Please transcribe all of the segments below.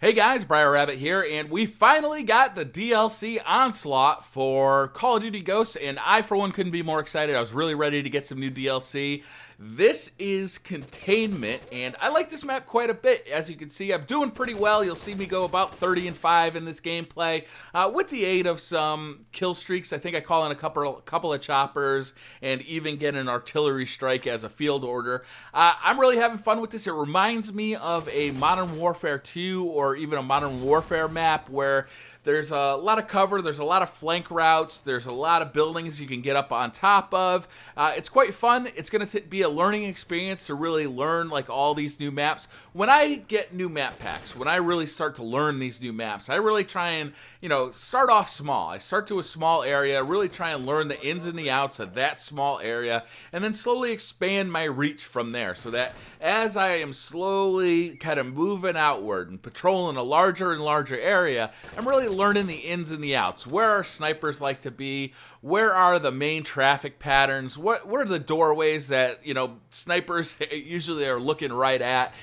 Hey guys, BriarRabbit here, and we finally got the DLC Onslaught for Call of Duty Ghosts, and I, for one, couldn't be more excited. I was really ready to get some new DLC. This is Containment, and I like this map quite a bit. As you can see, I'm doing pretty well. You'll see me go about 30-5 in this gameplay, with the aid of some kill streaks. I think I call in a couple of choppers, and even get an artillery strike as a field order. I'm really having fun with this. It reminds me of a Modern Warfare 2 or even a Modern Warfare map where there's a lot of cover, there's a lot of flank routes, there's a lot of buildings you can get up on top of. It's quite fun. It's going to be a learning experience to really learn like all these new maps. When I get new map packs, when I really start to learn these new maps, I really try and, start off small. I start to a small area, really try and learn the ins and the outs of that small area, and then slowly expand my reach from there, so that as I am slowly kind of moving outward and patrolling a larger and larger area, I'm really learning the ins and the outs. Where are snipers like to be? Where are the main traffic patterns? What are the doorways that, snipers usually are looking right at?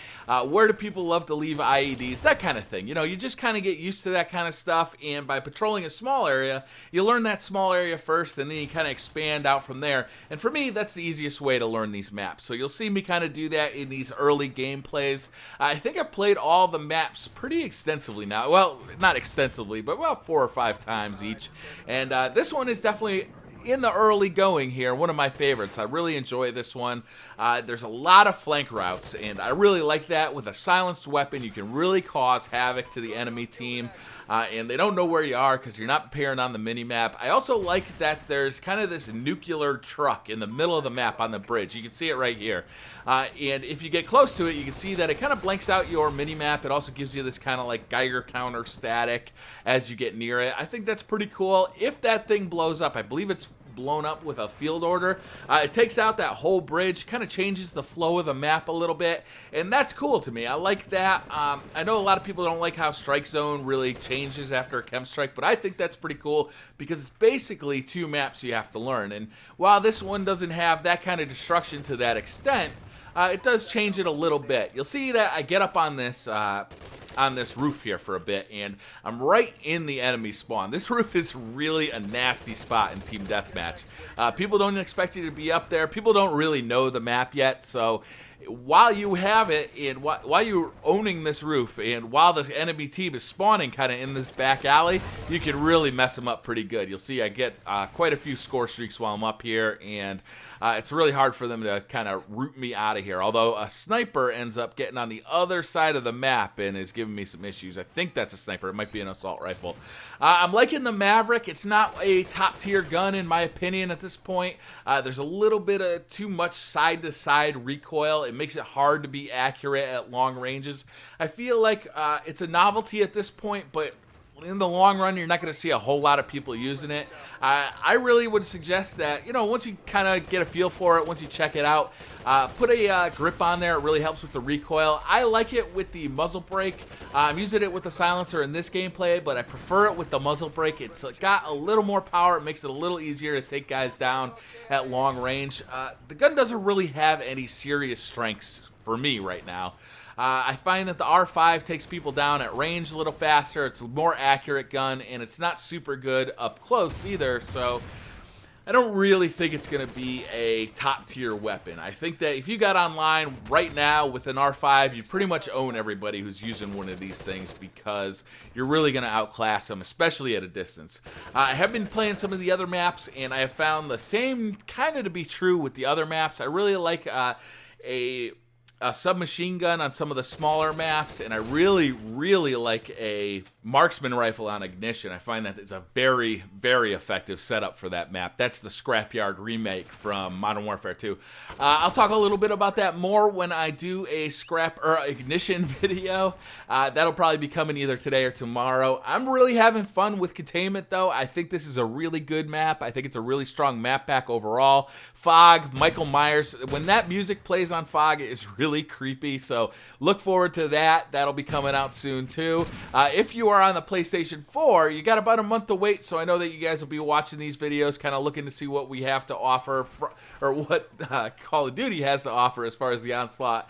Where do people love to leave IEDs? That kind of thing. You just kind of get used to that kind of stuff, and by patrolling a small area, you learn that small area first, and then you kind of expand out from there. And for me, that's the easiest way to learn these maps. So you'll see me kind of do that in these early gameplays. I think I've played all the maps pretty extensively now. Well, not extensively, but about 4 or 5 times each. And this one is definitely in the early going here, one of my favorites. I really enjoy this one. There's a lot of flank routes, and I really like that. With a silenced weapon, you can really cause havoc to the enemy team, and they don't know where you are because you're not appearing on the mini-map. I also like that there's kind of this nuclear truck in the middle of the map on the bridge. You can see it right here, and if you get close to it, you can see that it kind of blanks out your mini-map. It also gives you this kind of like Geiger counter static as you get near it. I think that's pretty cool. If that thing blows up, I believe it's blown up with a field order, it takes out that whole bridge, kind of changes the flow of the map a little bit, and that's cool to me. I like that. I know a lot of people don't like how strike zone really changes after a chem strike, but I think that's pretty cool because it's basically 2 maps you have to learn. And while this one doesn't have that kind of destruction to that extent, it does change it a little bit. You'll see that I get up on this roof here for a bit, and I'm right in the enemy spawn. This roof is really a nasty spot in Team Deathmatch. People don't expect you to be up there. People don't really know the map yet, so while you have it, and while you're owning this roof, and while the enemy team is spawning kind of in this back alley, you can really mess them up pretty good. You'll see I get quite a few score streaks while I'm up here, and it's really hard for them to kind of root me out of here, although a sniper ends up getting on the other side of the map and is giving me some issues. I think that's a sniper. It might be an assault rifle. I'm liking the Maverick. It's not a top-tier gun in my opinion at this point. There's a little bit of too much side-to-side recoil. It makes it hard to be accurate at long ranges. I feel like it's a novelty at this point, but in the long run, you're not going to see a whole lot of people using it. I really would suggest that, once you kind of get a feel for it, once you check it out, put a grip on there. It really helps with the recoil. I like it with the muzzle brake. I'm using it with the silencer in this gameplay, but I prefer it with the muzzle brake. It's got a little more power. It makes it a little easier to take guys down at long range. The gun doesn't really have any serious strengths for me right now. I find that the R5 takes people down at range a little faster. It's a more accurate gun, and it's not super good up close either, so I don't really think it's going to be a top-tier weapon. I think that if you got online right now with an R5, you pretty much own everybody who's using one of these things because you're really going to outclass them, especially at a distance. I have been playing some of the other maps, and I have found the same kind of to be true with the other maps. I really like a submachine gun on some of the smaller maps, and I really, really like a marksman rifle on ignition. I find that is a very, very effective setup for that map. That's the Scrapyard remake from Modern Warfare 2. I'll talk a little bit about that more when I do a ignition video. That'll probably be coming either today or tomorrow. I'm really having fun with Containment, though. I think this is a really good map. I think it's a really strong map pack overall. Fog, Michael Myers, when that music plays on Fog, it is really really creepy. So look forward to that. That'll be coming out soon too. If you are on the PlayStation 4, you got about a month to wait. So I know that you guys will be watching these videos, kind of looking to see what we have to offer, or what Call of Duty has to offer as far as the Onslaught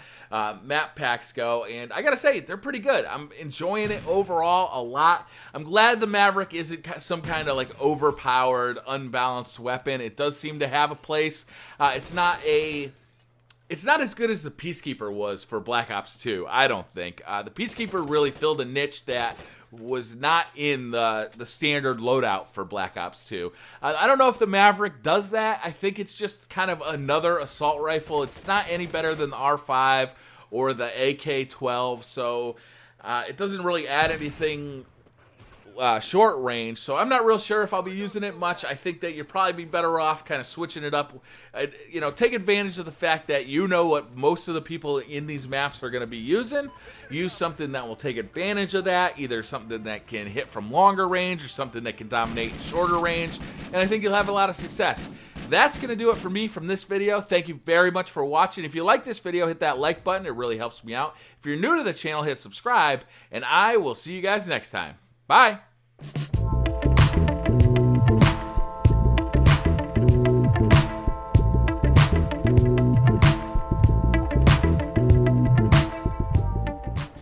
map packs go. And I gotta say, they're pretty good. I'm enjoying it overall a lot. I'm glad the Maverick isn't some kind of like overpowered, unbalanced weapon. It does seem to have a place. It's not as good as the Peacekeeper was for Black Ops 2, I don't think. The Peacekeeper really filled a niche that was not in the standard loadout for Black Ops 2. I don't know if the Maverick does that. I think it's just kind of another assault rifle. It's not any better than the R5 or the AK-12, so it doesn't really add anything short range, so I'm not real sure if I'll be using it much. I think that you'd probably be better off kind of switching it up. You know, take advantage of the fact that you know what most of the people in these maps are going to be using. Use something that will take advantage of that, either something that can hit from longer range or something that can dominate shorter range, and I think you'll have a lot of success. That's going to do it for me from this video. Thank you very much for watching. If you like this video, hit that like button. It really helps me out. If you're new to the channel, hit subscribe, and I will see you guys next time. Bye.